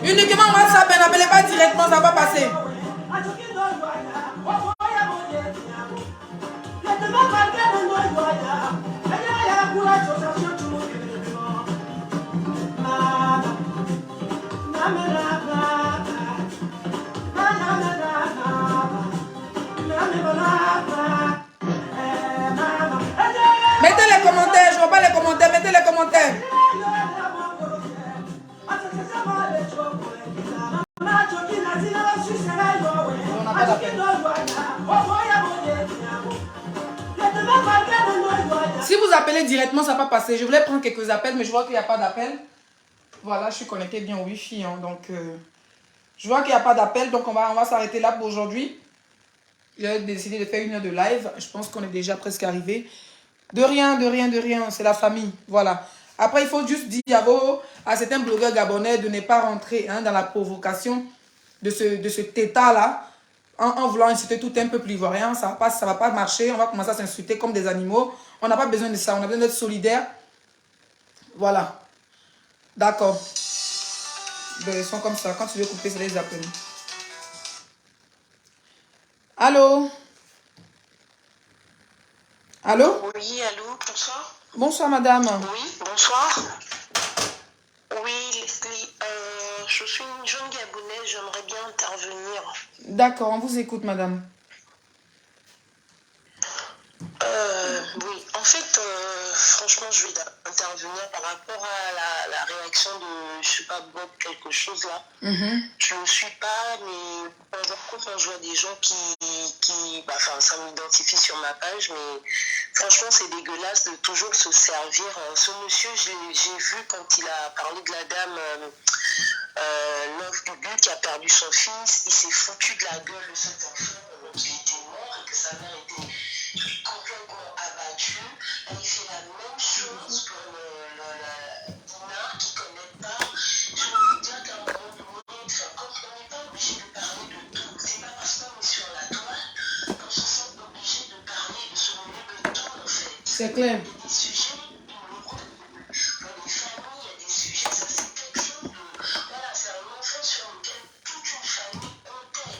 Uniquement WhatsApp, n'appelez pas directement, ça va passer. Mettez les commentaires, je vois pas les commentaires, mettez les commentaires. On n'a pas d'appel. Si vous appelez directement, ça va pas passer. Je voulais prendre quelques appels, mais je vois qu'il n'y a pas d'appel. Voilà, je suis connectée bien au Wi-Fi. Hein, donc, je vois qu'il n'y a pas d'appel. Donc, on va s'arrêter là pour aujourd'hui. J'ai décidé de faire 1 heure de live. Je pense qu'on est déjà presque arrivé. De rien. C'est la famille. Voilà. Après, il faut juste dire à certains blogueurs gabonais de ne pas rentrer dans la provocation de ce tétat-là. En voulant insulter tout un peuple ivoirien, ça va pas marcher. On va commencer à s'insulter comme des animaux. On n'a pas besoin de ça. On a besoin d'être solidaires. Voilà. D'accord. Ils sont comme ça. Quand tu veux couper, c'est les appels. Allô? Allô? Oui, allô, bonsoir. Bonsoir, madame. Oui, bonsoir. Oui, Leslie, je suis une jeune Gabonaise, j'aimerais bien intervenir. D'accord, on vous écoute, madame. Oui, en fait, franchement, je vais intervenir par rapport à la réaction de, je sais pas, Bob, quelque chose là. Je ne suis pas, mais quand je vois des gens ça m'identifie sur ma page, mais franchement, c'est dégueulasse de toujours se servir. Ce monsieur, j'ai vu quand il a parlé de la dame Love Bubu qui a perdu son fils, il s'est foutu de la gueule de cet enfant qui était mort et que sa mère était complètement abattue. Et il fait la même chose pour la Dina qui ne connaît pas. Je veux dire qu'à un moment donné, quand on n'est pas obligé de parler de tout, c'est pas parce qu'on est sur la toile qu'on se sent obligé de parler, de se mêler de tout en fait. C'est clair. Il y a des sujets douloureux pour les familles, il y a des sujets, ça c'est quelque chose de. Voilà, c'est un enfant sur lequel toute une famille comptait,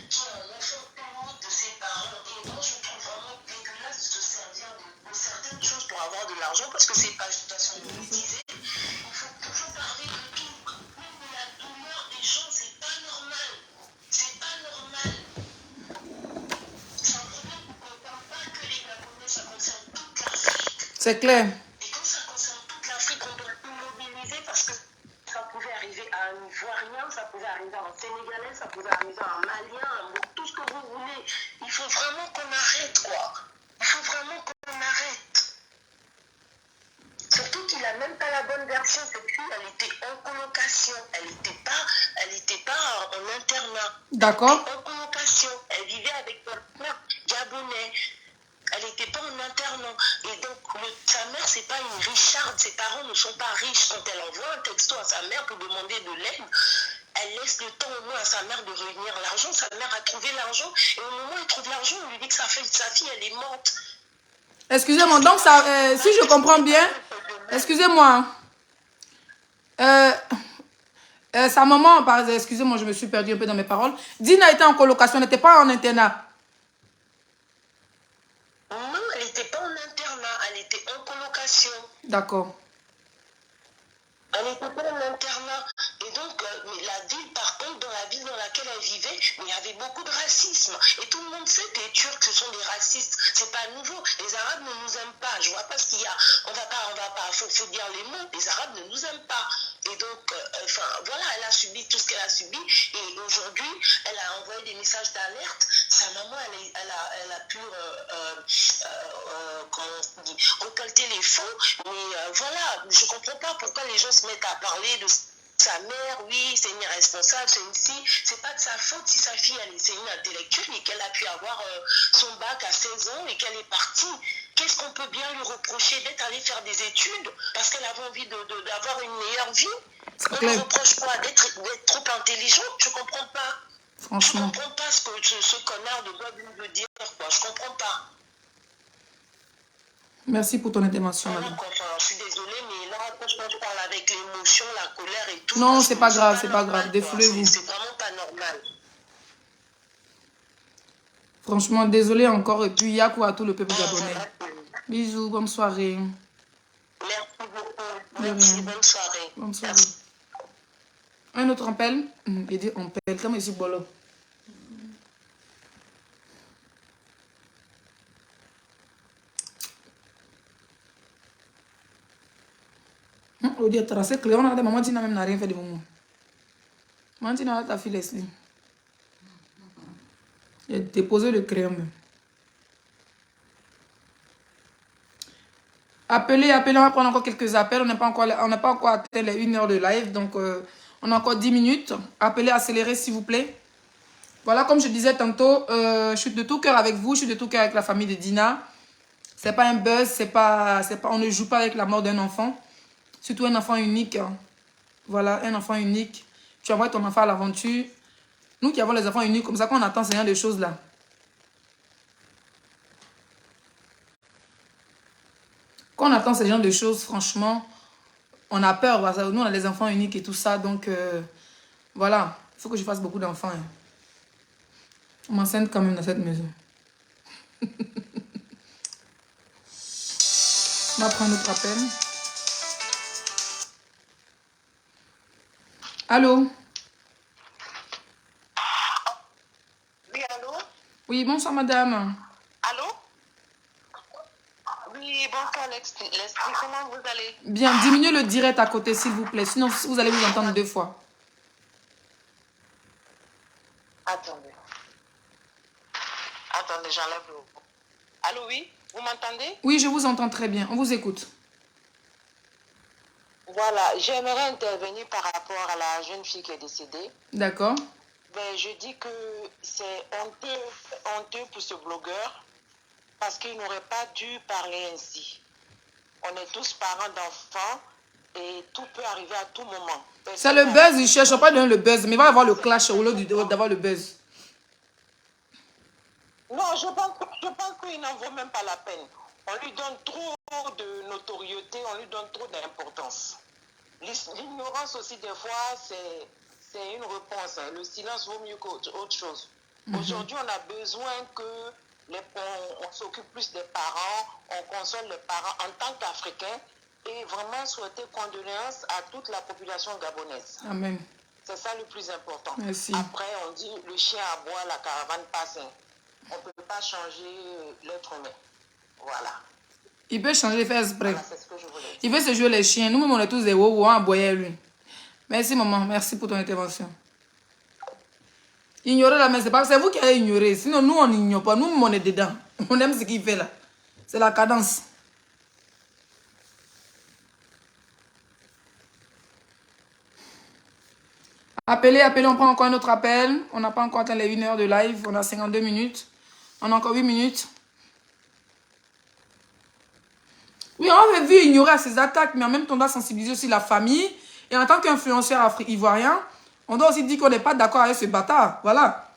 qui est un enfant unique de ses parents. Et moi je trouve vraiment dégueulasse de se servir de certaines choses pour avoir de l'argent parce que c'est pas de toute façon monétisé. Il faut toujours parler de tout. Même de la douleur des gens, c'est pas normal. C'est pas normal. C'est un problème qu'on ne parle pas que les Gabonais, ça concerne toute l'Afrique. C'est clair. Et quand ça concerne toute l'Afrique, on doit immobiliser parce que ça pouvait arriver à un Ivoirien, ça pouvait arriver à un Sénégalais, ça pouvait arriver à un Malien, tout ce que vous voulez. Il faut vraiment qu'on arrête, quoi. Il faut vraiment qu'on arrête. Surtout qu'il n'a même pas la bonne version. Cette fille, elle était en colocation. Elle n'était pas en internat. D'accord. Elle était en colocation. Elle vivait avec son père gabonais. Elle n'était pas en internat. Et donc, sa mère, c'est pas une richarde. Ses parents ne sont pas riches. Quand elle envoie un texto à sa mère pour demander de l'aide, elle laisse le temps au moins à sa mère de réunir l'argent. Sa mère a trouvé l'argent. Et au moment où elle trouve l'argent, on lui dit que sa fille, elle est morte. Excusez-moi, donc ça, si je comprends bien, excusez-moi. Sa maman, excusez-moi, je me suis perdue un peu dans mes paroles. Dina était en colocation, elle n'était pas en internat. Non, elle n'était pas en internat, elle était en colocation. D'accord. Elle n'était pas en internat. Et donc, mais la ville, par contre, dans la ville dans laquelle elle vivait, il y avait beaucoup de racisme. Et tout le monde sait que les Turcs, ce sont des racistes. C'est pas nouveau. Les Arabes ne nous aiment pas. Je vois pas ce qu'il y a. On va pas, faut dire les mots. Les Arabes ne nous aiment pas. Et donc, voilà, elle a subi tout ce qu'elle a subi. Et aujourd'hui, elle a envoyé des messages d'alerte. Sa maman, elle a pu, comment on dit, récolter les fonds. Mais voilà, je comprends pas pourquoi les gens se mettent à parler de sa mère, oui, c'est une irresponsable, c'est une fille. C'est pas de sa faute si sa fille, c'est une intellectuelle et qu'elle a pu avoir son bac à 16 ans et qu'elle est partie. Qu'est-ce qu'on peut bien lui reprocher d'être allée faire des études parce qu'elle avait envie d'avoir une meilleure vie? On lui reproche quoi? D'être trop intelligente? Je comprends pas. Franchement. Je comprends pas ce que ce connard de Bob veut dire, quoi. Je comprends pas. Merci pour ton intervention, madame. Enfin, je suis désolée, mais là, avec l'émotion, la colère et tout. Non, c'est pas grave, c'est pas normal, grave. Défoulez-vous. c'est vraiment pas normal. Franchement, désolé encore. Et puis, Yakou à tout le peuple gabonais. Bisous, bonne soirée. Merci beaucoup. Merci, bonne soirée. Bonne soirée. Un autre appel. Il dit on pèle. Comme ici, Bolo. On dit tracé clé. On a des mamans qui n'ont même rien fait de moment. Maman, tu n'as pas ta fille Leslie. Il a déposé le crayon. Appelez, on va prendre encore quelques appels. On n'a pas encore atteint les 1 heure de live. Donc, on a encore 10 minutes. Appelez, accélérez s'il vous plaît. Voilà, comme je disais tantôt, je suis de tout cœur avec vous. Je suis de tout cœur avec la famille de Dina. C'est pas un buzz, on ne joue pas avec la mort d'un enfant. Surtout un enfant unique. Voilà, un enfant unique. Tu envoies ton enfant à l'aventure. Nous qui avons les enfants uniques, comme ça qu'on attend ce genre de choses-là. Quand on attend ce genre de choses, franchement, on a peur. Parce que nous, on a des enfants uniques et tout ça. Donc, voilà. Il faut que je fasse beaucoup d'enfants. Hein. On m'enceinte quand même dans cette maison. On va prendre notre appel. Allô? Oui, allô? Oui, bonsoir madame. Allô? Oui, bonsoir Leslie, comment vous allez? Bien, diminuez le direct à côté s'il vous plaît. Sinon, vous allez vous entendre 2 fois. Attendez. Attendez, j'enlève le... Allô, oui? Vous m'entendez? Oui, je vous entends très bien. On vous écoute. Voilà, j'aimerais intervenir par rapport à la jeune fille qui est décédée. D'accord. Ben, je dis que c'est honteux pour ce blogueur parce qu'il n'aurait pas dû parler ainsi. On est tous parents d'enfants et tout peut arriver à tout moment. C'est le buzz, il ne cherche pas le buzz, mais il va avoir le clash au lieu d'avoir le buzz. Non, je pense qu'il n'en vaut même pas la peine. On lui donne trop de notoriété, on lui donne trop d'importance. L'ignorance aussi, des fois, c'est une réponse. Le silence vaut mieux qu'autre chose. Aujourd'hui, on a besoin que on s'occupe plus des parents, on console les parents en tant qu'Africains et vraiment souhaiter condoléances à toute la population gabonaise. Amen. C'est ça le plus important. Merci. Après, on dit le chien aboie, la caravane passe. On ne peut pas changer l'être humain. Voilà. Il peut changer, faire exprès. Voilà, c'est ce que je voulais dire. Il veut se jouer les chiens. Nous-mêmes, on est tous des wouah, on aboyait lui. Merci, maman. Merci pour ton intervention. Ignorer la main, c'est vous qui avez ignoré. Sinon, nous, on n'ignore pas. Nous, on est dedans. On aime ce qu'il fait là. C'est la cadence. Appelez, on prend encore un autre appel. On n'a pas encore atteint les 1 heure de live. On a 52 minutes. On a encore 8 minutes. Oui, on veut vu ignorer ces attaques, mais en même temps, on doit sensibiliser aussi la famille. Et en tant qu'influenceur ivoirien, on doit aussi dire qu'on n'est pas d'accord avec ce bâtard. Voilà.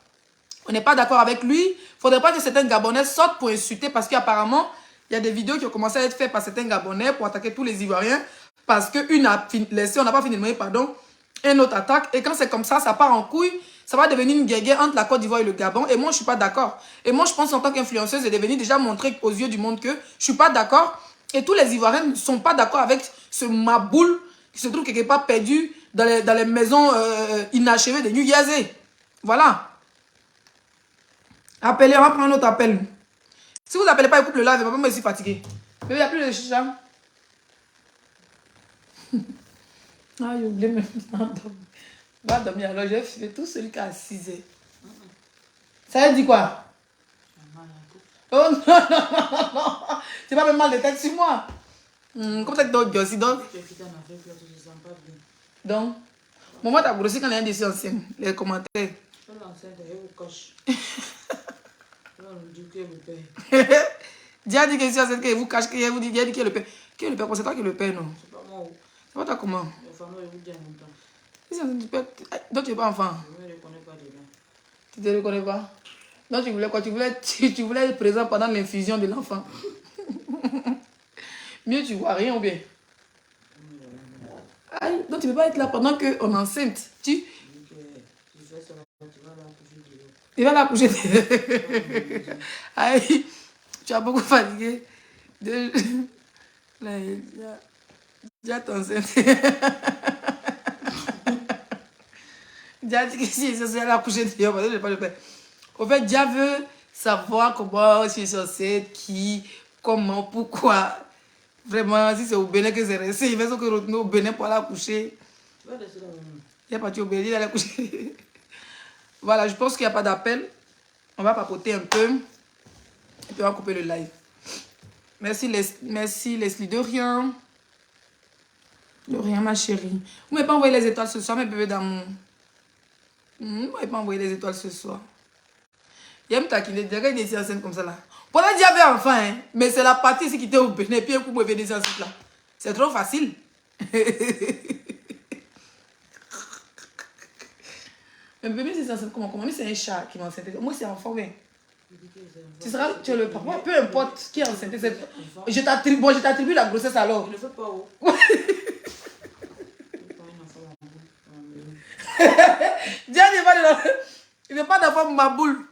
On n'est pas d'accord avec lui. Il ne faudrait pas que certains Gabonais sortent pour insulter parce qu'apparemment, il y a des vidéos qui ont commencé à être faites par certains Gabonais pour attaquer tous les Ivoiriens parce qu'une a laissé, on n'a pas fini de demander pardon, une autre attaque. Et quand c'est comme ça, ça part en couille. Ça va devenir une guerre entre la Côte d'Ivoire et le Gabon. Et moi, je ne suis pas d'accord. Et moi, je pense en tant qu'influenceuse, de venir déjà montrer aux yeux du monde que je ne suis pas d'accord. Et tous les Ivoiriens ne sont pas d'accord avec ce maboule qui se trouve quelque part perdu dans les maisons inachevées de New Yazé. Voilà. Appelez, on va prendre un autre appel. Si vous n'appelez pas, il coupe le live, je ne vais pas me laisser fatigué. Mais il n'y a plus de chicha. Ah, j'ai oublié même. Va dormir. Alors, j'ai fait tout celui qui a 6 heures. Ça veut dire quoi? Oh non, non, non, non. C'est pas même mal de tête sur moi. Comme ça que d'autres aussi, donc. Donc, maman t'a grossi quand elle est dessus enceinte. Les commentaires. Dieu a dit que si enceinte, qu'il vous cache, qu'il vous dit, Dieu a dit qu'il est le père. Qui est le père? C'est toi qui est le père, non? C'est pas moi. C'est pas toi comment? Donc tu n'es pas enfant. Je ne me reconnais pas dedans. Tu ne te reconnais pas? Donc tu voulais quoi? Tu voulais être présent pendant l'infusion de l'enfant. Mieux tu vois rien ou bien? tu ne peux pas être là pendant qu'on est enceinte. Tu... Il va la coucher. Aïe, tu as beaucoup fatigué. Là, déjà t'es enceinte. Déjà dit que si je suis allée accoucher dehors, parce que je n'ai pas le père. En fait, Dia veut savoir comment je suis censée, qui, comment, pourquoi. Vraiment, si c'est au Bénin que c'est resté, il fait ce que retourner au Bénin pour aller accoucher. Il est parti au Bénin, il allait accoucher. Voilà, je pense qu'il n'y a pas d'appel. On va papoter un peu. Et puis on va couper le live. Merci Leslie. De rien. De rien, ma chérie. Vous ne m'avez pas envoyé les étoiles ce soir, mes bébés d'amour. Vous ne m'avez pas envoyé les étoiles ce soir. Il aime taquiner. Déjà, il est enceinte comme ça là. Pour la dire avait enfant, hein. Mais c'est la partie ici qui était au Bénin. Puis un coup, vous venez enceinte là. C'est trop facile. Mais bébé, c'est enceinte comment? Comment? C'est un chat qui m'a enceinte. Moi, c'est enfant, mais. Tu es le papa, peu importe qui est enceinte. Je t'attribue la grossesse alors. Je ne fais pas où. Il n'est pas d'enfant ma boule.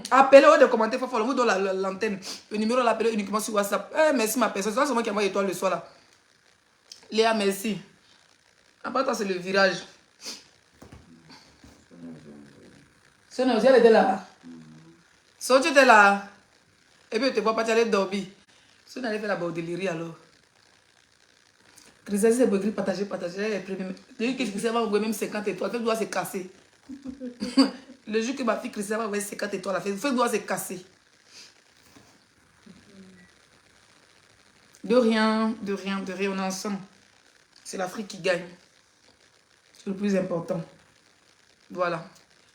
Appelez-le de commenter, il faut follow vous dans l'antenne. Le numéro l'appelez uniquement sur WhatsApp. Merci ma personne. C'est moi qui envoie étoile le soir là. Léa, merci. Après toi, c'est le virage. Sonia aussi, elle était là. Sonia, tu étais là. Et puis, tu ne vois pas, tu allais dormir. Sonia allait faire la bordélerie alors. Christelle, c'est beau, partager. Le jour que Christelle va ouvrir même 50 étoiles, elle doit se casser. Le jour que ma fille Christelle va ouvrir 50 étoiles, elle doit se casser. De rien, on est ensemble. C'est l'Afrique qui gagne. C'est le plus important. Voilà.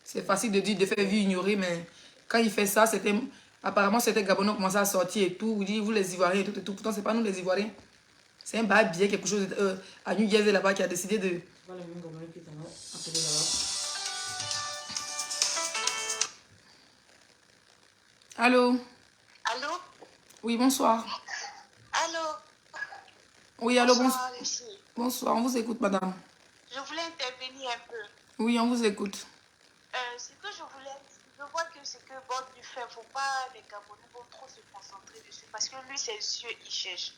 C'est facile de dire, de faire vie ignorée, mais quand il fait ça, c'était... Apparemment, c'était Gabonais qui commençait à sortir et tout. Vous dites, vous les Ivoiriens et tout, et tout. Pourtant, c'est pas nous les Ivoiriens. C'est un bail bien, quelque chose à New Jersey là-bas qui a décidé de... Allô? Allô? Oui, bonsoir. Allô? Oui, allô, bonsoir. Bonsoir, on vous écoute, madame. Je voulais intervenir un peu. Oui, on vous écoute. Ce que je voulais, je vois que ce que Bob lui fait, il ne faut pas les Gabonais vont trop se concentrer dessus parce que lui, ses yeux, il cherche.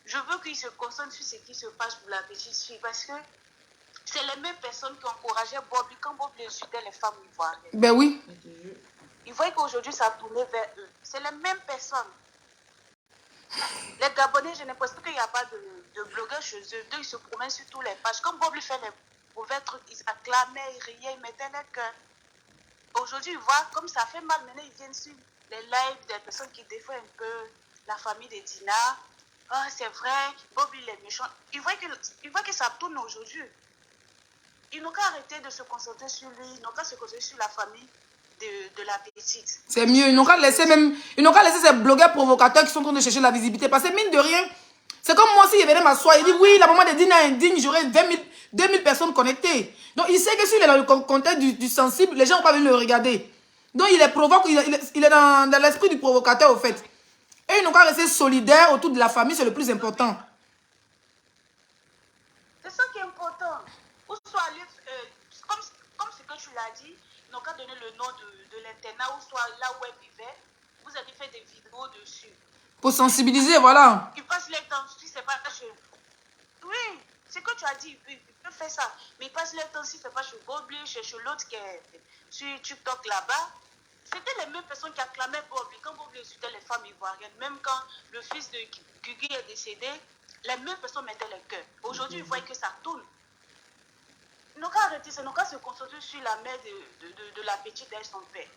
Je veux qu'il se concentre sur ce qui se passe pour la petite fille parce que c'est les mêmes personnes qui encourageaient Bob quand Bob les insultait les femmes ivoiriennes. Ben oui. Il voit qu'aujourd'hui, ça a tourné vers eux. C'est les mêmes personnes. Les Gabonais, j'ai l'impression qu'il n'y a pas de blogueurs chez eux. Ils se promènent sur tous les pages. Quand Bob lui fait les mauvais trucs, ils acclamaient, ils riaient, ils mettaient les cœurs. Aujourd'hui, ils voient comme ça fait mal. Maintenant, ils viennent sur les lives des personnes qui défendent un peu la famille de Dina. Ah, c'est vrai, Bob, il est méchant. Ils voient que ça tourne aujourd'hui. Ils n'ont qu'à arrêter de se concentrer sur lui. Ils n'ont qu'à se concentrer sur la famille de la petite. C'est mieux. Ils n'ont qu'à laisser ces blogueurs provocateurs qui sont en train de chercher la visibilité. Parce que mine de rien, c'est comme moi si il venait m'asseoir. Il dit oui, la maman de Dina est indigne, j'aurais 2000 personnes connectées. Donc il sait que s'il est dans le contexte du sensible, les gens vont pas venir le regarder. Donc il les provoque, il est dans l'esprit du provocateur au fait. Et ils n'ont qu'à rester solidaires autour de la famille, c'est le plus important. C'est ça qui est important. Ou soit aller, comme ce que tu l'as dit, ils n'ont qu'à donner le nom de l'internat, ou soit là où elle vivait, vous avez fait des vidéos dessus. Pour sensibiliser, voilà. Ils passent leur temps, si c'est pas chez vous. Oui, c'est que tu as dit, ils peuvent faire ça. Mais ils passent leur temps, si c'est pas chez Bobby, chez l'autre qui est sur TikTok là-bas. C'était les mêmes personnes qui acclamaient Bobby quand Bobby insultait les femmes ivoiriennes. Même quand le fils de Guigui est décédé, les mêmes personnes mettaient les cœurs. Aujourd'hui, ils voient que ça tourne. Ils n'ont qu'à arrêter, ils n'ont qu'à se concentrer sur la mère de la petite et son père.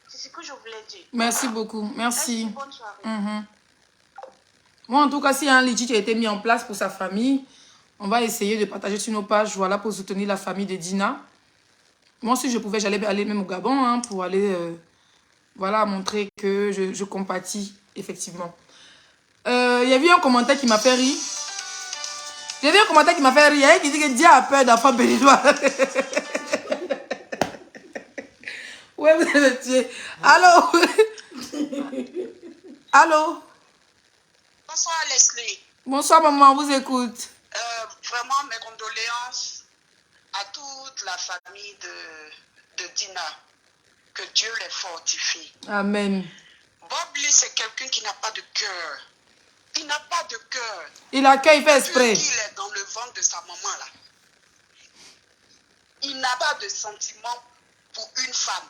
C'est ce que je voulais dire. Merci beaucoup. Merci. Bonne soirée. Moi, en tout cas, s'il y a un litige qui a été mis en place pour sa famille, on va essayer de partager sur nos pages, voilà, pour soutenir la famille de Dina. Moi, si je pouvais, j'allais aller même au Gabon, hein, pour aller, voilà, montrer que je compatis, effectivement. Il y a eu un commentaire qui m'a fait rire. J'ai vu un commentaire qui m'a fait rire, hein, qui dit que Dia a peur d'enfants béninois. Ouais, vous allez le tuer. Allô? Allô? Bonsoir Leslie. Bonsoir, maman, on vous écoute. Vraiment, mes condoléances à toute la famille de Dina. Que Dieu les fortifie. Amen. Bob Lee, c'est quelqu'un qui n'a pas de cœur. Il n'a pas de cœur. Il accueille, il fait exprès. Il est dans le ventre de sa maman, là. Il n'a pas de sentiment pour une femme.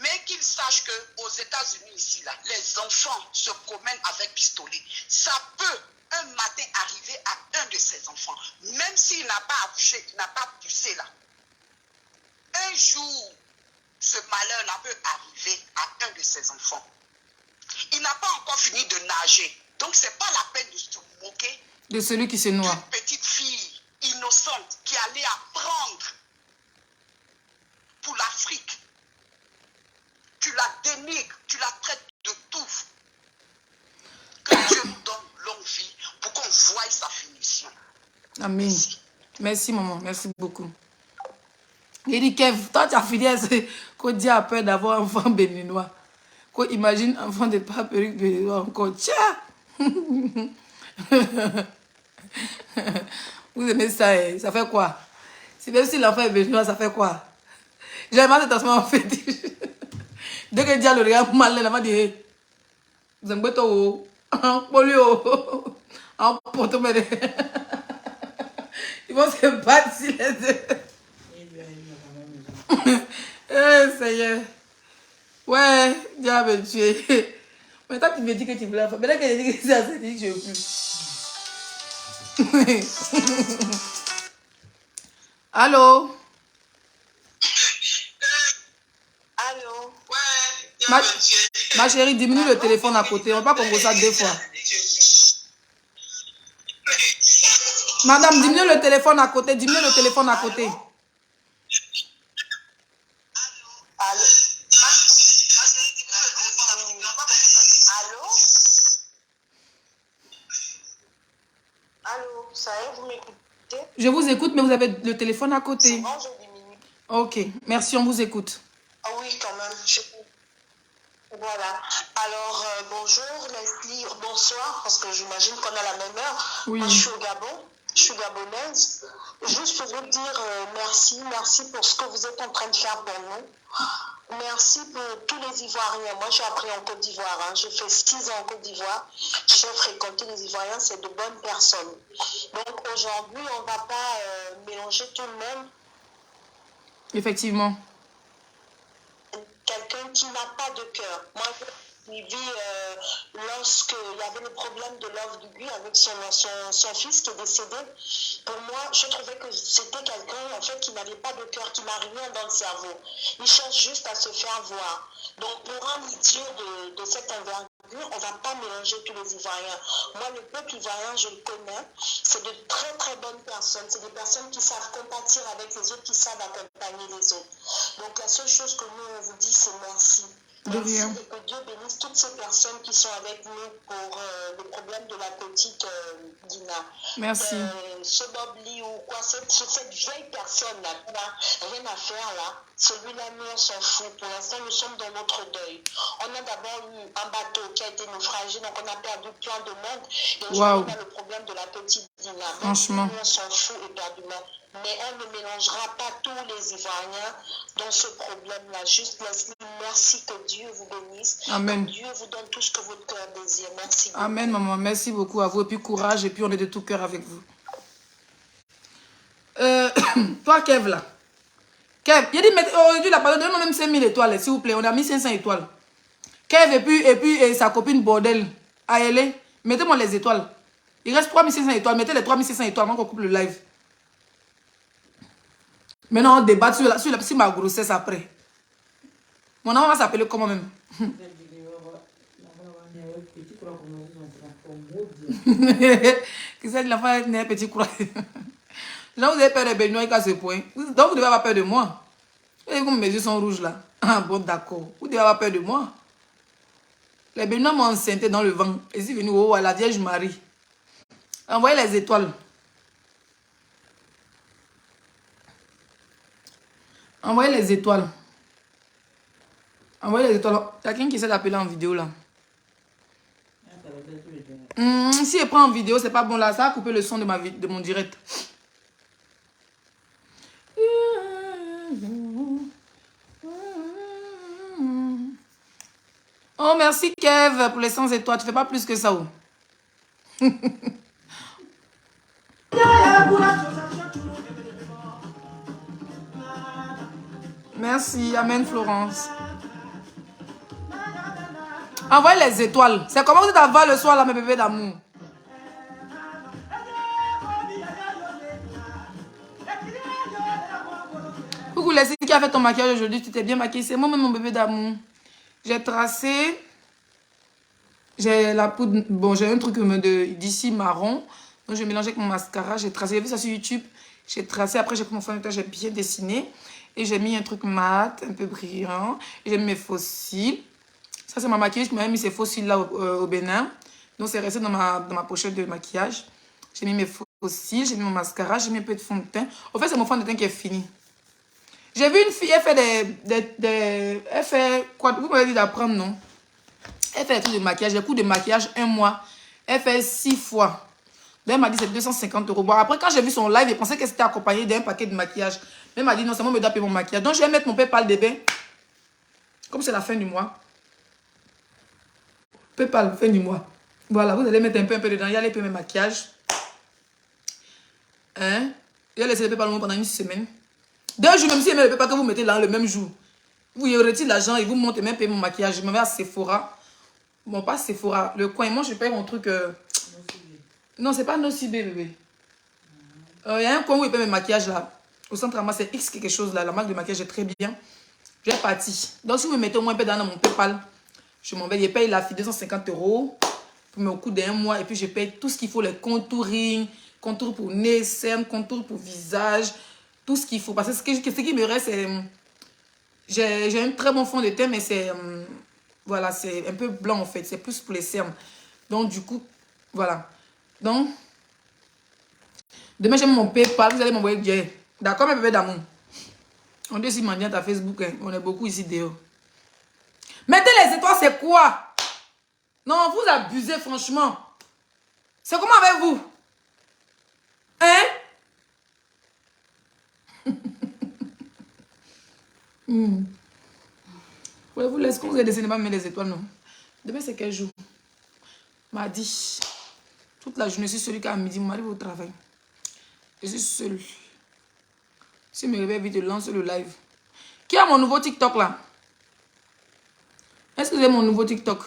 Mais qu'il sache qu'aux États-Unis, ici, là, les enfants se promènent avec pistolet. Ça peut, un matin, arriver à un de ses enfants. Même s'il n'a pas accouché, il n'a pas poussé, là. Un jour, ce malheur-là peut arriver à un de ses enfants. Il n'a pas encore fini de nager. Donc, ce n'est pas la peine de se moquer de celui qui se noie. Une petite fille innocente qui allait apprendre pour l'Afrique. Tu la dénigres, tu la traites de tout. Que Dieu nous donne longue vie pour qu'on voie sa finition. Amen. Merci, maman. Merci beaucoup. Il dit, Kev, toi, tu as fini à ce qu'on dit à peur d'avoir un enfant béninois. Qu'on imagine un enfant de pas perruque béninois encore. Tiens! Vous aimez ça, hein? Ça fait quoi? Si même si l'enfant est béninois, ça fait quoi? J'ai mal de transformer en fétiche. Dès que Dia le regarde mal, l'enfant dit, vous aimez tout, en polio, en porte-monnaie. Ils vont se battre si les deux. Eh, Seigneur. Ouais, Dia me tuer. Mais toi, tu me dis que tu voulais faire. Mais là, que je dis que ça, c'est dit que je ne veux plus. Allô? Allô? Ouais. Ma chérie, diminue le téléphone à côté. On va pas qu'on ça deux fois. Madame, diminue le téléphone à côté. Diminue le téléphone à côté. Allô? Allô? Allô? Ça y est, vous m'écoutez? Je vous écoute, mais vous avez le téléphone à côté. C'est bon, je diminue. Ok, merci, on vous écoute. Ah oui, quand même. Voilà. Alors, bonjour Leslie, bonsoir, parce que j'imagine qu'on a la même heure. Oui. Moi, je suis au Gabon, je suis gabonaise. Juste pour vous dire merci pour ce que vous êtes en train de faire pour nous. Merci pour tous les Ivoiriens. Moi, j'ai appris en Côte d'Ivoire. Hein. J'ai fait 6 ans en Côte d'Ivoire. J'ai fréquenté les Ivoiriens, c'est de bonnes personnes. Donc, aujourd'hui, on ne va pas mélanger tout le monde. Effectivement. Quelqu'un qui n'a pas de cœur. Moi, j'ai suivi lorsqu'il y avait le problème de Love Dubuis avec son fils qui est décédé. Pour moi, je trouvais que c'était quelqu'un en fait qui n'avait pas de cœur, qui n'a rien dans le cerveau. Il cherche juste à se faire voir. Donc, pour un idiot de cette envergure, on ne va pas mélanger tous les Ivoiriens. Moi, le peuple ivoirien, je le connais. C'est de très, très bonnes personnes. C'est des personnes qui savent compatir avec les autres, qui savent accompagner les autres. Donc, la seule chose que nous, on vous dit, c'est merci. Merci et que Dieu bénisse toutes ces personnes qui sont avec nous pour le problème de la petite Dina. Merci. Ce Bob Lee ou quoi, cette vieille personne-là qui n'a rien à faire là, celui-là, nous, on s'en fout. Pour l'instant, nous sommes dans notre deuil. On a d'abord eu un bateau qui a été naufragé, donc on a perdu plein de monde. Et aujourd'hui, on a le problème de la petite Dina. Franchement. Nous, on s'en fout éperdument. Mais on ne mélangera pas tous les Ivoiriens dans ce problème-là. Juste merci, que Dieu vous bénisse. Amen. Que Dieu vous donne tout ce que votre cœur désire. Merci beaucoup. Amen, maman. Merci beaucoup à vous. Et puis courage. Et puis on est de tout cœur avec vous. Toi, Kev, là. Kev, il dit, aujourd'hui, la parole, donne-moi même 5000 étoiles, s'il vous plaît. On a mis 500 étoiles. Kev et puis sa copine Bordel. Aïe, mettez-moi les étoiles. Il reste 3500 étoiles. Mettez les 3500 étoiles avant qu'on coupe le live. Maintenant, on débat sur ma grossesse après. Mon enfant va s'appeler comment même? Qui c'est l'enfant est né petit croix? Là, vous avez peur de Benoît à ce point. Donc, vous devez avoir peur de moi. Et comme mes yeux sont rouges là. Ah bon, d'accord. Vous devez avoir peur de moi. Les Benoît m'ont enceinté dans le vent. Et c'est venu, oh, à la Vierge Marie. Envoyez les étoiles. Envoyez les étoiles. Envoyez les étoiles. Il y a quelqu'un qui essaie d'appeler en vidéo là. Si je prends en vidéo, c'est pas bon là. Ça a coupé le son de mon direct. Oh, merci Kev pour les 100 étoiles. Tu fais pas plus que ça. Merci. Amen Florence. Envoyez les étoiles. C'est comment vous êtes à le soir là, mes bébés d'amour. Coucou Leslie qui a fait ton maquillage aujourd'hui. Tu t'es bien maquillée. C'est moi-même mon bébé d'amour. J'ai tracé. J'ai la poudre. Bon, j'ai un truc d'ici marron. Donc, j'ai mélangé avec mon mascara. J'ai tracé. J'ai vu ça sur YouTube. J'ai tracé. Après, j'ai pris mon fond de teint. J'ai bien dessiné. Et j'ai mis un truc mat, un peu brillant. Et j'ai mis mes faux cils. Ça, c'est ma maquilleuse qui m'a mis ces faux cils là au Bénin. Donc, c'est resté dans ma pochette de maquillage. J'ai mis mes faux cils. J'ai mis mon mascara. J'ai mis un peu de fond de teint. Au fait, c'est mon fond de teint qui est fini. J'ai vu une fille, elle fait elle fait quoi? Vous m'avez dit d'apprendre, non? Elle fait des trucs de maquillage, des cours de maquillage 1 mois. Elle fait 6 fois. Donc, elle m'a dit c'est 250 €. Bon, après, quand j'ai vu son live, je pensais qu'elle s'était accompagnée d'un paquet de maquillage. Mais elle m'a dit non, c'est moi qui dois payer mon maquillage. Donc, je vais mettre mon PayPal de bain. Comme c'est la fin du mois. PayPal, fin du mois. Voilà, vous allez mettre un peu dedans. Il y a les payer mes maquillages. Hein? Il y a laissé le PayPal pendant une semaine. 2 jours, même si elle ne peut pas que vous mettez là le même jour. Vous retirez l'argent et vous montez même payer mon maquillage. Je me vais à Sephora. Bon, pas Sephora. Le coin, moi je paye mon truc. Non, c'est pas Nocibé, bébé. Il y a un coin où il paye mes maquillages là. Au centre à moi, c'est X quelque chose là. La marque de maquillage est très bien. Je vais partir. Donc, si vous me mettez au moins un peu dans mon PayPal, je m'en vais. Je paye la fille 250 € pour mon coût d'1 mois. Et puis, je paye tout ce qu'il faut, les contouring, contours pour nez, cernes, contours pour visage. Tout ce qu'il faut. Parce que ce qui me reste, c'est... J'ai un très bon fond de teint, mais c'est... voilà, c'est un peu blanc en fait. C'est plus pour les cernes. Donc, du coup, voilà. Donc, demain, j'ai mon PayPal. Vous allez m'envoyer le billet. D'accord, mes bébés d'amour? On dit si mendiant à Facebook. Hein. On est beaucoup ici dehors. Mettez les étoiles, c'est quoi? Non, vous abusez, franchement. C'est comment avec vous? Hein? Ouais, vous laissez, quand vous avez dessiné, pas mettre les étoiles, non. Demain, c'est quel jour? Mardi. Toute la journée, je suis celui qui à midi, mon mari va au travail. Je suis seule. Si je me réveille vite, je lance le live. Qui a mon nouveau TikTok là? Est-ce que vous avez mon nouveau TikTok?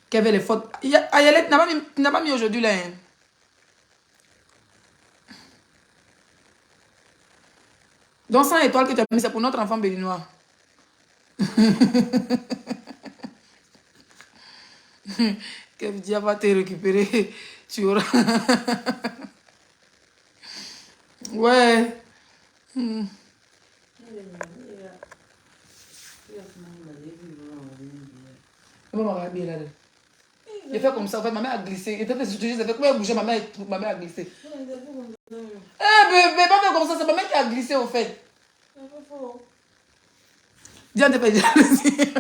Qui avait les photos? Ayelette n'a pas mis aujourd'hui là. Hein? Donc 100 étoiles que tu as mis, c'est pour notre enfant béninois. Kev Dia va te récupérer. Tu auras. Ouais. J'ai fait comme ça, en fait, ma mère a glissé. Et peut-être que j'ai fait comment elle bougeait, ma mère a glissé. Eh bébé, pas faire comme ça, c'est ma mère qui a glissé au fait. Diane t'es pas déjà glissé.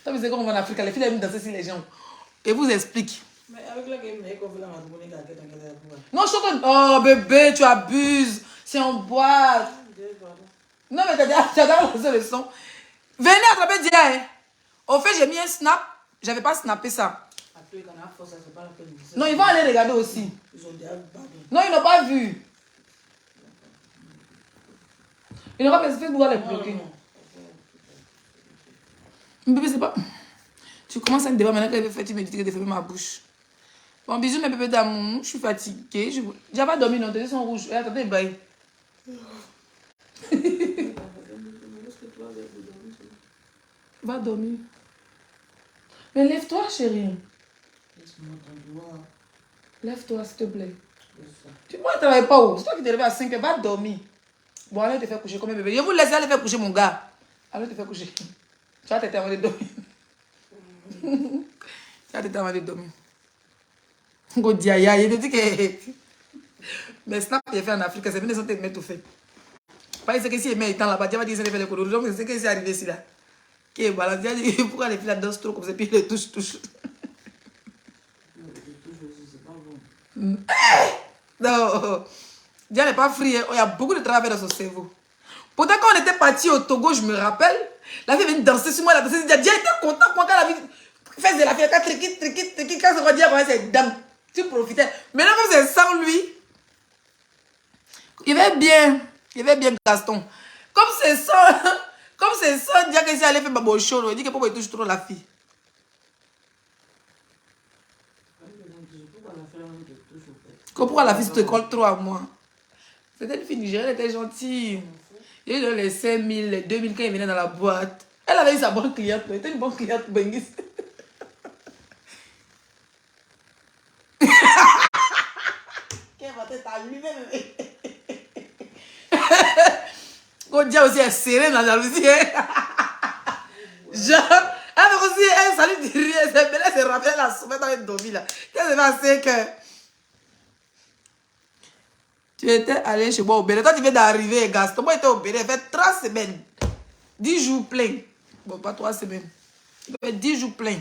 Toi, c'est comme on va en Afrique, les filles aiment danser sur les gens. Et vous explique. Mais avec la game, non, je suis oh bébé, tu abuses. C'est en boîte. Non, mais t'as lancé le son. Venez attraper Dia. Hein. Au fait, j'ai mis un snap. J'avais pas snappé ça. Non, ils vont aller regarder aussi. Non, ils n'ont pas vu. Ils n'ont pas fait Facebook les bloquer. Bébé, c'est pas... Tu commences à me débat maintenant que tu me dis que tu fermer ma bouche. Bon, bisous mes bébés d'amour. Je suis fatiguée. J'ai pas dormi, non. Tes yeux sont rouges. Et attendez, bye. Va dormir. Mais lève-toi, chérie. Lève-toi, s'il te plaît. Tu ne travailles pas où? C'est toi qui t'es levé à 5 h. Va dormir. Bon, allez te faire coucher comme un bébé. Je vous laisse aller faire coucher mon gars. Allez te faire coucher. Tu vas t'éteindre avant de dormir. Tu vas t'éteindre avant de dormir. Godiaya, il te dit que... Mais snap, il est fait en Afrique. C'est bien de te mettre tout fait. Pas que si il met étant là-bas, tu vas dire que c'est fait les couleurs. Donc, c'est ce qui est arrivé ici là. Qui est balade. Il dit, pourquoi les filles la dansent trop comme ça, puis les touche. Non. Dia n'est pas free. Il y a beaucoup de travail dans son cerveau. Pourtant, quand on était parti au Togo, je me rappelle, la fille venait danser sur moi. La danseuse, Dia était content quand la vie faisait la fille. Quand ça va dire, c'est dame. Tu profitais. Maintenant, comme c'est sans lui, il va bien. Il va bien, Gaston. Comme c'est sans dire que si elle fait babo chaud, il dit que pourquoi il touche trop la fille. Pourquoi la fille se te colle trop à moi? C'était une fille nigérienne, elle était gentille. Il lui donne les 5 000, les 2 000 quand il venait dans la boîte. Elle avait eu sa bonne cliente. Elle était une bonne cliente benguiste. Qu'elle va t'allumer, bébé. Kodia aussi est serré dans la jalousie. Genre, elle aussi, elle salut du rire. Elle s'est rappelée la sommette avec Dovi là. Qu'est-ce que c'est que. Tu étais allé chez moi au Bénin. Toi, tu viens d'arriver, Gaston. Moi, j'étais au Bénin. Il fait 3 semaines. 10 jours pleins. Bon, pas 3 semaines. Il fait 10 jours pleins.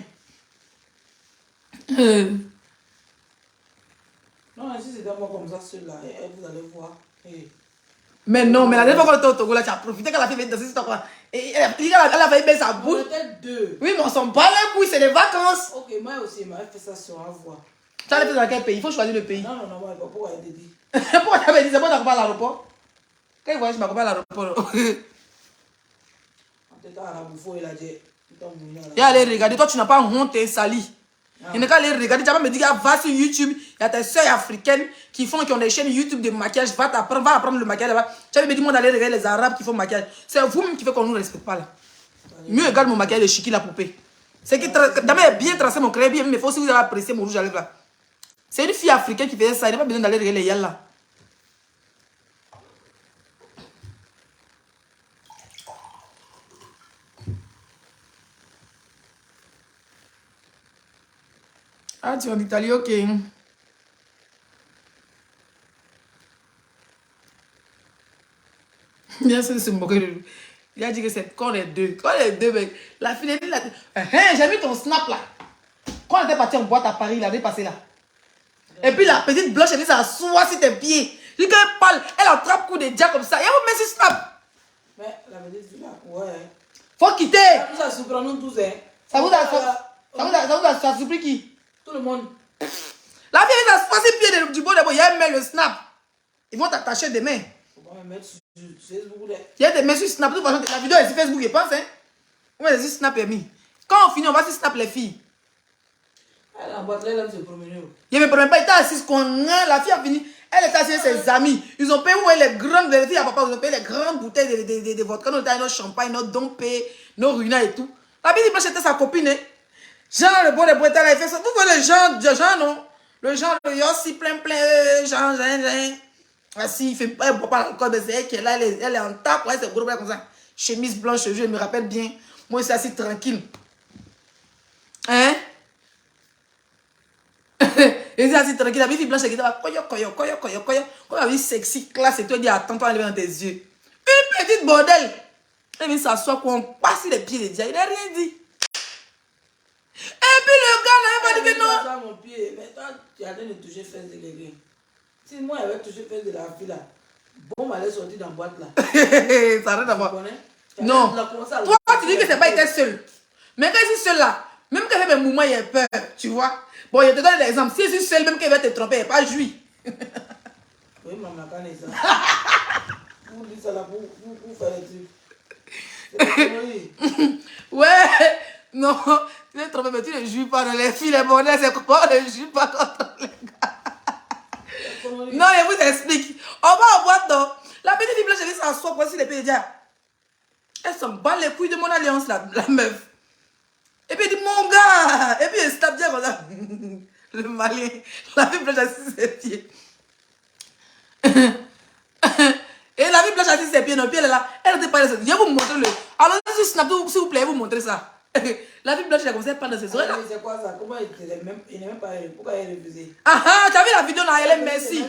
Non, si c'était moi comme ça, ceux-là, vous allez voir. Mais non, mais la dernière fois qu'on était au Togo, là, tu as profité quand la fille venait danser sur toi. Et elle a failli baisser sa bouche. Peut-être 2. Oui, mais on s'en bat les couilles, c'est les vacances. Ok, moi aussi, elle fait ça sur un voie. Tu as fait dans quel pays? Il faut choisir le pays. Non, moi, pourquoi elle te dit? Pourquoi tu avais dit c'est bon d'accompagner à l'aéroport? Quand il voyage, je m'accompagne à l'aéroport. En tout cas, à la bouffe, il a dit. Et allez regarder, toi tu n'as pas honte et sali. Il n'est qu'à aller regarder, tu vas me dire, va sur YouTube, il y a tes soeurs africaines qui ont des chaînes YouTube de maquillage, va apprendre le maquillage là-bas. Tu vas me dire, d'aller regarder les Arabes qui font maquillage. C'est vous-même qui fait qu'on ne nous respecte pas là. Mieux égal mon maquillage de Chiki la poupée. C'est que d'abord bien tracé mon crayon, mais il faut aussi vous avez apprécié mon rouge à lèvres là. C'est une fille africaine qui faisait ça, il n'a pas besoin d'aller regarder les yals là. Ah, tu es en Italie, ok. Bien sûr, c'est moquer de lui. Il a dit que c'est quand les deux. Quand les deux, mec. La fille, elle dit là. J'ai vu ton snap là. Quand on était parti en boîte à Paris, il avait passé là. Et puis la petite blanche, elle dit ça s'assoit sur tes pieds. Je dis qu'elle parle, elle attrape coup de dia comme ça. Et vous mettez sur snap. Mais la petite fille là, ouais. Faut quitter. Ça surprend nous tous, hein. Ça vous a surpris qui? Tout le monde. La fille, elle s'assoit sur les pieds du bon d'abord. Il y a même le snap. Ils vont t'attacher demain. Faut pas me mettre sur Facebook. Il y a des messieurs sur Snap. De toute façon, la vidéo est sur Facebook, je pense. Hein? On va sur Snap et mis. Quand on finit, on va sur Snap les filles. Elle en boîte là, elle aime se promener. Il ne me promets pas, il était assise qu'on a. La fille a fini. Elle était assise avec ses amis. Ils ont payé les grandes, les filles à papa, ils ont payé les grandes bouteilles de vodka, nos champagne, nos dompés, nos ruinas et tout. La fille dit, c'était sa copine. Hein? Jean, le bon de Bretagne, il fait ça. Vous voyez le Jean, non? Le Jean, le Yossi, plein, Jean. Ah si, il fait pas, elle boit pas l'alcool, mais c'est elle qui est là, elle est en tape, ouais, c'est gros comme ça. Chemise blanche, je me rappelle bien. Moi, c'est assis tranquille. Hein? Et c'est assis tranquille, la fille blanche, elle dit, koyo. Quand la vie sexy, classe, et toi, elle dit, attends, toi, elle est dans tes yeux. Une petite bordel. Elle vient s'asseoir, on passe les pieds de dia, il n'a rien dit. Et puis le gars, là, il m'a dit que non. Mon pied, mais toi, tu as de toucher fesses de quelqu'un. Si moi, j'avais touché fesses de la fille là, bon, m'allait sortir dans la boîte là. Ça n'a rien à voir. Non. Toi, tu dis que c'est pas été seul. Mais quand je suis seul là, même quand elle fait mes mouvements, il a peur, tu vois. Bon, je te donne l'exemple. Si je suis seul, même qu'elle va te tromper, elle n'est pas joui. Oui, maman, quand est ça? Vous dites ça là pour faire les trucs. Ouais, non, tu es trompé, mais tu ne jouis pas dans les filles, les bordels, c'est comment on ne joue pas contre les gars. Non, je vous explique. On va en boîte, non. La petite fille blanche, elle s'assoit pour les pays. Elle s'en bat les couilles de mon alliance, la meuf. Et puis elle dit, mon gars. Et puis elle se tape bien comme ça. Le malin. La fille blanche assise ses pieds. Et la fille blanche assise ses pieds, non, puis elle est là. Elle était pas là. Je vais vous montrer le. Alors, si Snap, s'il vous plaît, vous montrer ça. La fille blanche, elle a commencé à parler dans ses oreilles. Mais c'est quoi ça? Comment il n'est même pas... Pourquoi elle a refusé? Ah ah, tu as vu la vidéo là, elle est merci.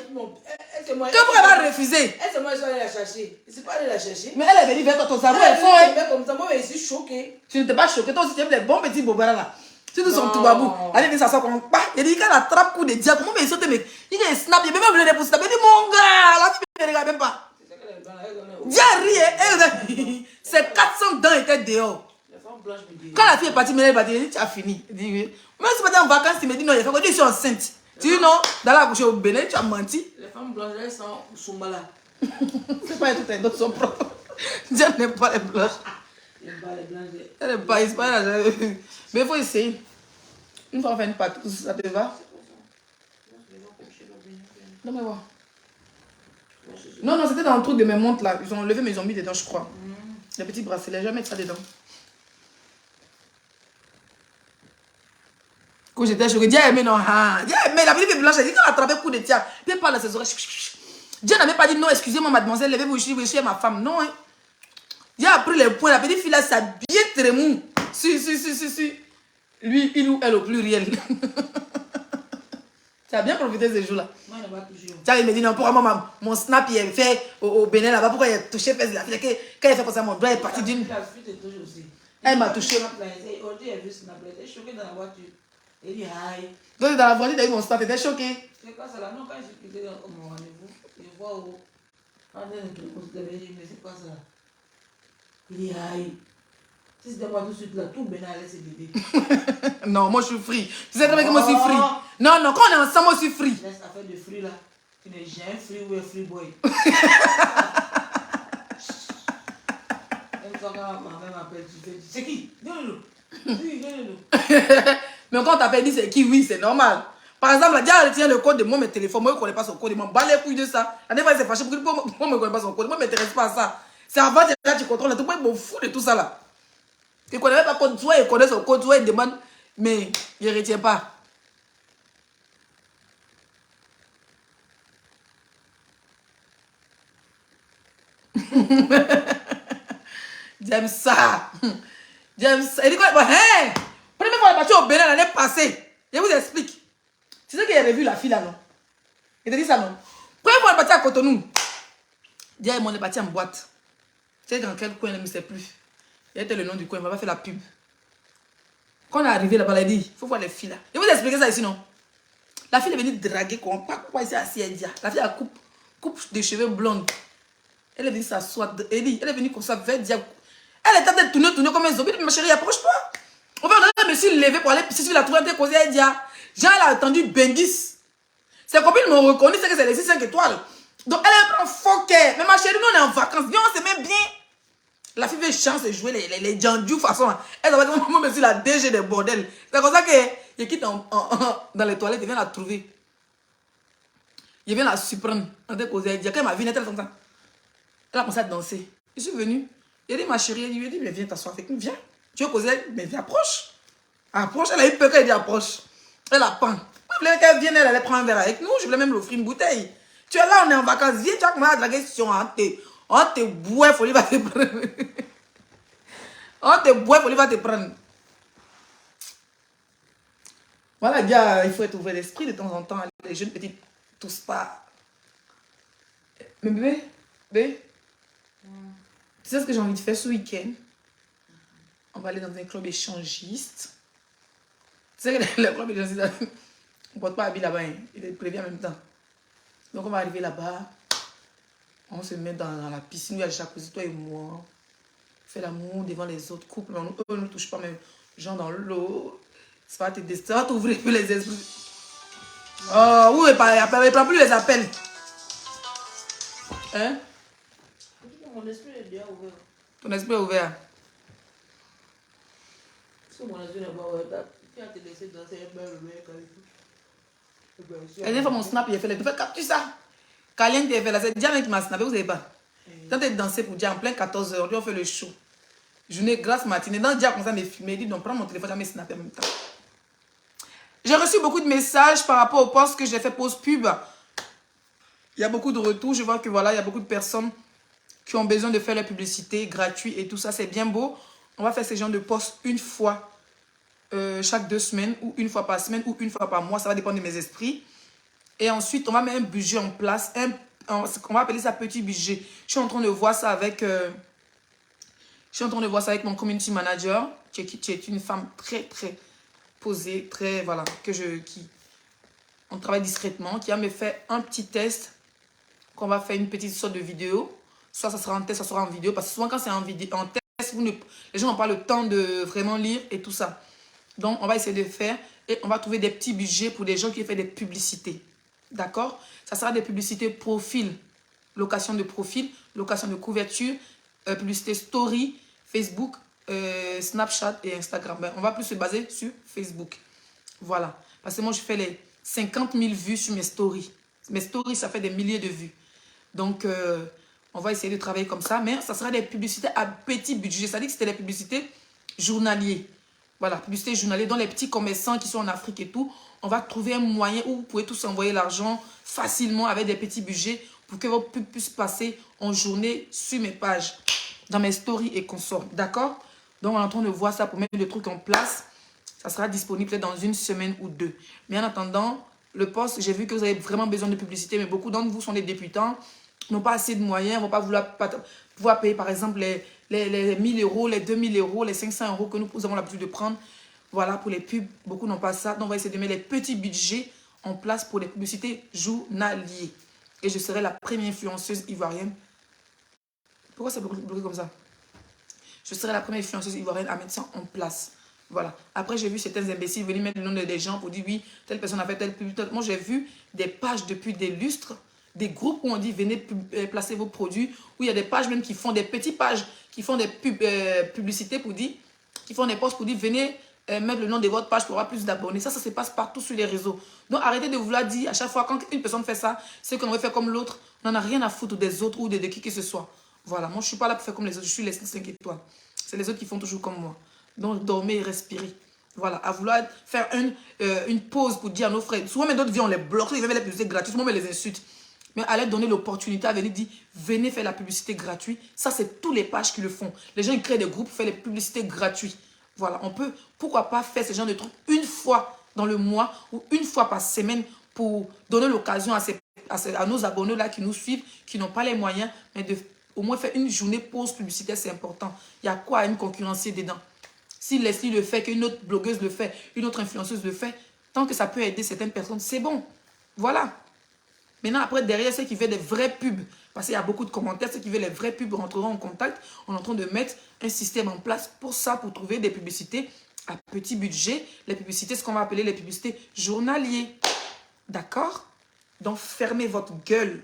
Comment elle va refuser? Elle, moi, je vais aller la chercher. Je ne sais pas aller la chercher. Mais elle est venue vers toi, ton cerveau est fort. Comme ça, moi, je suis choquée. Tu n'étais pas choquée, toi aussi tu aimes les bons petits bobara là. Tu te sens tout babou. Elle vient s'asseoir comme pas. Il dit qu'elle attrape coup de diable. Comment il saute, mais il est snap, il peut même le repousser. Il dit mon gars, la fille ne regarde même pas. Diarrhée, ses 400 dents étaient dehors. Quand la fille est partie, elle va dire, tu as fini. Elle dit, oui. Même si tu es en vacances, tu me dis non, il faut que je suis enceinte. Tu dis non, dans la bouche au Bénin, tu as menti. Les femmes blanches, elles sont Soumbala. C'est pas tout, les autres sont propres. Dieu n'aime pas les blanches. Elle n'aime pas, il se passe là. Mais il faut essayer. Une fois on fait une pâte, ça te va? Non, mais voir. Non, non, c'était dans le truc de mes montres là. Ils ont enlevé, mais ils ont mis dedans, je crois. Les petits bracelets, jamais mettre ça dedans. Quand j'étais choquée, Dieu a aimé, non. Dieu a aimé, la petite blanche, elle dit qu'elle a attrapé coup de tia. Puis elle parle à ses oreilles. Dieu n'avait pas dit non, excusez-moi, mademoiselle, levez-vous, je suis ma femme. Non, hein. Dieu a pris les points, la petite fille là, ça a bien très mou. Si. Lui, il ou elle au pluriel. Tu as bien profité de ce jour-là. Moi, elle va toucher. Tu il me dit non, pourquoi moi, mon snap, il est fait au Bénin là-bas, pourquoi il a touché la fille? Quand il a fait comme ça, mon doigt est parti d'une. Elle m'a touché. Aujourd'hui, elle a vu snap, elle était choquée dans la voiture. Elle dit aïe. Donc, dans la voiture, tu as eu mon snap, tu étais choqué. C'est quoi ça là? Non, quand je suis quitté mon rendez-vous, je vois où. Quand elle est dit, mais c'est quoi ça là? Il dit aïe. Si c'était moi tout de suite là, tout Bénin allait se bébé. Non, moi je suis free. Tu sais très bien que moi je suis free. Non, non, quand on est ensemble, moi je suis free. Laisse affaire de free là. Tu n'es jamais free ou un free boy. Même quand ma mère m'appelle, tu fais, c'est qui? Donne-le. Oui, donne-le. Mais quand on t'appelle, dit c'est qui? Oui, c'est normal. Par exemple, la diable retient le code de moi, mes téléphones. Moi, je ne connais pas son code. Je m'en bats les couilles de ça. La dernière fois, elle s'est fâchée pour moi, je ne connais pas son code. Moi, je ne m'intéresse pas à ça. C'est avant que tu contrôles tout. Moi, je m'en fous de tout ça là. Il ne connaît pas code. Soit il connaît son code, soit il demande. Mais il ne retient pas. J'aime ça. J'aime ça. Il dit quoi? Bon, hey! Première fois, elle est partie au Bénin l'année passée. Je vous explique. Tu sais qu'il a revu la fille là, non? Il te dit ça, non? Première fois, elle est partie à Cotonou. Dia et moi, on est parti en boîte. Tu sais dans quel coin, elle ne sait plus. Il était le nom du coin, il m'a pas fait la pub. Quand on est arrivé là-bas, elle a dit, il faut voir les filles là. Je vais vous expliquer ça ici, non? La fille est venue draguer, pourquoi ici assis, elle dit. La fille a coupe de cheveux blondes. Elle est venue s'asseoir. Elle est venue comme ça, vers Dia. Elle était en train de tourner comme un zombie. Ma chérie, approche-toi. On va regarder, je me suis levé pour aller pisser sur la tour, elle était causée, elle dit. Jean, elle a entendu Bengis. Ses copines m'ont reconnu, c'est que c'est les 5 étoiles. Donc elle est en faux cœur. Mais ma chérie, nous on est en vacances. Viens, on se met bien. La fille veut chance de jouer les jandjou façon. Elle va dire, moi, je suis la DG des bordels. C'est comme ça que quitte dans les toilettes, il vient la trouver. Il vient la surprendre. On était causé. Elle dit, quand elle m'a vu, elle était comme ça. Elle a commencé à danser. Je suis venue. Il a dit, ma chérie, elle lui a dit, mais viens t'asseoir avec nous, viens. Tu veux causer, mais viens, approche. Approche, elle a eu peur qu'elle dit approche. Elle apprend. Je voulais qu'elle vienne, elle allait prendre un verre avec nous. Je voulais même lui offrir une bouteille. Tu es là, on est en vacances. Viens, tu as commencé à draguer sur on te boit, Folie va te prendre. On te boit, Folie va te prendre. Voilà, gars, il faut être ouvert d'esprit de temps en temps. Les jeunes petites tous pas. Mais bébé, tu sais ce que j'ai envie de faire ce week-end? On va aller dans un club échangiste. Tu sais que le club échangiste, on ne porte pas habit là-bas, hein. Il est prévu en même temps. Donc on va arriver là-bas. On se met dans la piscine, il y a le jacuzzi, toi et moi. On fait l'amour devant les autres couples. Mais eux ne touchent pas, mais gens dans l'eau. Ça va t'ouvrir plus les esprits. Oh, oui, il ne prend plus les appels. Hein? Mon esprit est bien ouvert. Ton esprit est ouvert. Parce que mon esprit n'est pas ouvert. Tu as te laissé danser un peu le mec. La dernière fois, mon snap, il a fait les deux. Capture ça. Kalien qui a fait là, c'est Diane qui m'a snappé, vous savez pas. Quand tu es dansé pour Dia en plein 14h, on fait le show. Journée grasse matinée. Dans Dia, comme ça, me filmer. Il dit, non, prends mon téléphone, jamais snapper en même temps. J'ai reçu beaucoup de messages par rapport au post que j'ai fait pause pub. Il y a beaucoup de retours. Je vois que voilà, il y a beaucoup de personnes qui ont besoin de faire la publicité gratuite et tout ça. C'est bien beau. On va faire ces genres de posts une fois chaque 2 semaines, ou une fois par semaine, ou une fois par mois. Ça va dépendre de mes esprits. Et ensuite, on va mettre un budget en place. On va appeler ça petit budget. Je suis en train de voir ça avec... mon community manager, qui est une femme très, très posée, très, voilà, on travaille discrètement, qui a me fait un petit test, qu'on va faire une petite sorte de vidéo. Soit ça sera en test, ça sera en vidéo, parce que souvent quand c'est en test, les gens n'ont pas le temps de vraiment lire et tout ça. Donc, on va essayer de faire et on va trouver des petits budgets pour des gens qui font des publicités. D'accord? Ça sera des publicités profil, location de profil, location de couverture, publicité story, Facebook, Snapchat et Instagram. Ben, on va plus se baser sur Facebook. Voilà. Parce que moi, je fais les 50 000 vues sur mes stories. Mes stories, ça fait des milliers de vues. Donc, on va essayer de travailler comme ça. Mais ça sera des publicités à petit budget. C'est-à-dire que c'était des publicités journaliers. Voilà, publicité journalière. Dans les petits commerçants qui sont en Afrique et tout, on va trouver un moyen où vous pouvez tous envoyer l'argent facilement avec des petits budgets pour que vos pubs puissent passer en journée sur mes pages, dans mes stories et consorts. D'accord? Donc, on est en train de voir ça pour mettre le truc en place. Ça sera disponible peut-être dans 1 semaine ou 2. Mais en attendant, le poste, j'ai vu que vous avez vraiment besoin de publicité, mais beaucoup d'entre vous sont des débutants, n'ont pas assez de moyens, ne vont pas pouvoir payer par exemple les 1000 euros, les 2000 euros, les 500 euros que nous avons l'habitude de prendre. Voilà, pour les pubs, beaucoup n'ont pas ça. Donc, on va essayer de mettre les petits budgets en place pour les publicités journalières. Et je serai la première influenceuse ivoirienne. Pourquoi c'est bloqué comme ça? Je serai la première influenceuse ivoirienne à mettre ça en place. Voilà. Après, j'ai vu certains imbéciles venir mettre le nom des gens pour dire oui, telle personne a fait telle pub. Moi, j'ai vu des pages depuis des lustres, des groupes où on dit venez placer vos produits, où il y a des pages même qui font des petites pages, qui font des publicités pour dire, qui font des posts pour dire venez mettre le nom de votre page pour avoir plus d'abonnés. Ça se passe partout sur les réseaux. Donc, arrêtez de vouloir dire à chaque fois quand une personne fait ça, c'est qu'on va faire comme l'autre. On n'en a rien à foutre des autres ou de qui que ce soit. Voilà. Moi, je ne suis pas là pour faire comme les autres. Je suis les 5 étoiles. C'est les autres qui font toujours comme moi. Donc, dormez et respirez. Voilà, à vouloir faire une pause pour dire à nos frères. Souvent, mais d'autres viennent, on les bloque, ils veulent les publicités gratuites, souvent, on les insulte. Mais allez donner l'opportunité à venir dire, venez faire la publicité gratuite. Ça, c'est tous les pages qui le font. Les gens, ils créent des groupes pour faire les publicités gratuites. Voilà, on peut, pourquoi pas faire ce genre de trucs une fois dans le mois ou une fois par semaine pour donner l'occasion à nos abonnés là qui nous suivent, qui n'ont pas les moyens, mais de au moins faire une journée pause publicitaire, c'est important. Il y a quoi à une concurrencer dedans? Si Leslie le fait, qu'une autre blogueuse le fait, une autre influenceuse le fait, tant que ça peut aider certaines personnes, c'est bon. Voilà. Maintenant, après, derrière, ceux qui veulent des vraies pubs, parce qu'il y a beaucoup de commentaires, ceux qui veulent les vraies pubs rentreront en contact. On est en train de mettre un système en place pour ça, pour trouver des publicités à petit budget. Les publicités, ce qu'on va appeler les publicités journalières. D'accord? Donc, fermez votre gueule.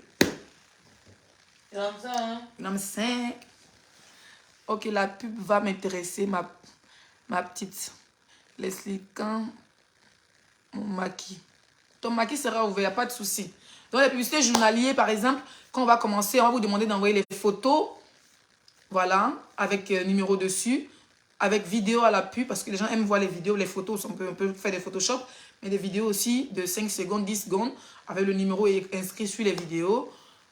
C'est comme ça, hein? Numéro 5. Ok, la pub va m'intéresser, ma petite Leslie, quand mon maquis. Ton maquis sera ouvert, il n'y a pas de souci. Dans les publicités journalières, par exemple, quand on va commencer, on va vous demander d'envoyer les photos, voilà, avec numéro dessus, avec vidéo à l'appui, parce que les gens aiment voir les vidéos, les photos, on peut faire des Photoshop, mais des vidéos aussi de 5 secondes, 10 secondes, avec le numéro inscrit sur les vidéos,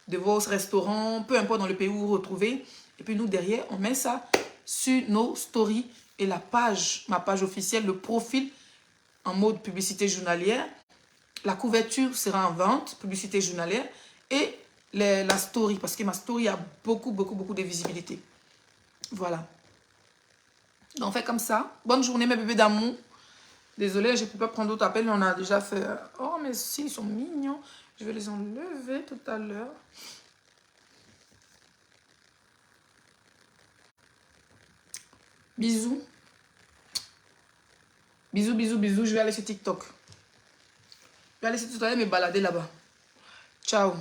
de vos restaurants, peu importe dans le pays où vous vous retrouvez. Et puis nous, derrière, on met ça sur nos stories et la page, ma page officielle, le profil en mode publicité journalière. La couverture sera en vente, publicité journalière, et la story, parce que ma story a beaucoup de visibilité. Voilà. Donc, on fait comme ça. Bonne journée, mes bébés d'amour. Désolée, je ne peux pas prendre d'autres appels, mais on a déjà fait... Oh, mais si, ils sont mignons. Je vais les enlever tout à l'heure. Bisous. Bisous. Je vais aller sur TikTok. Je vais aller sur TikTok et me balader là-bas. Ciao.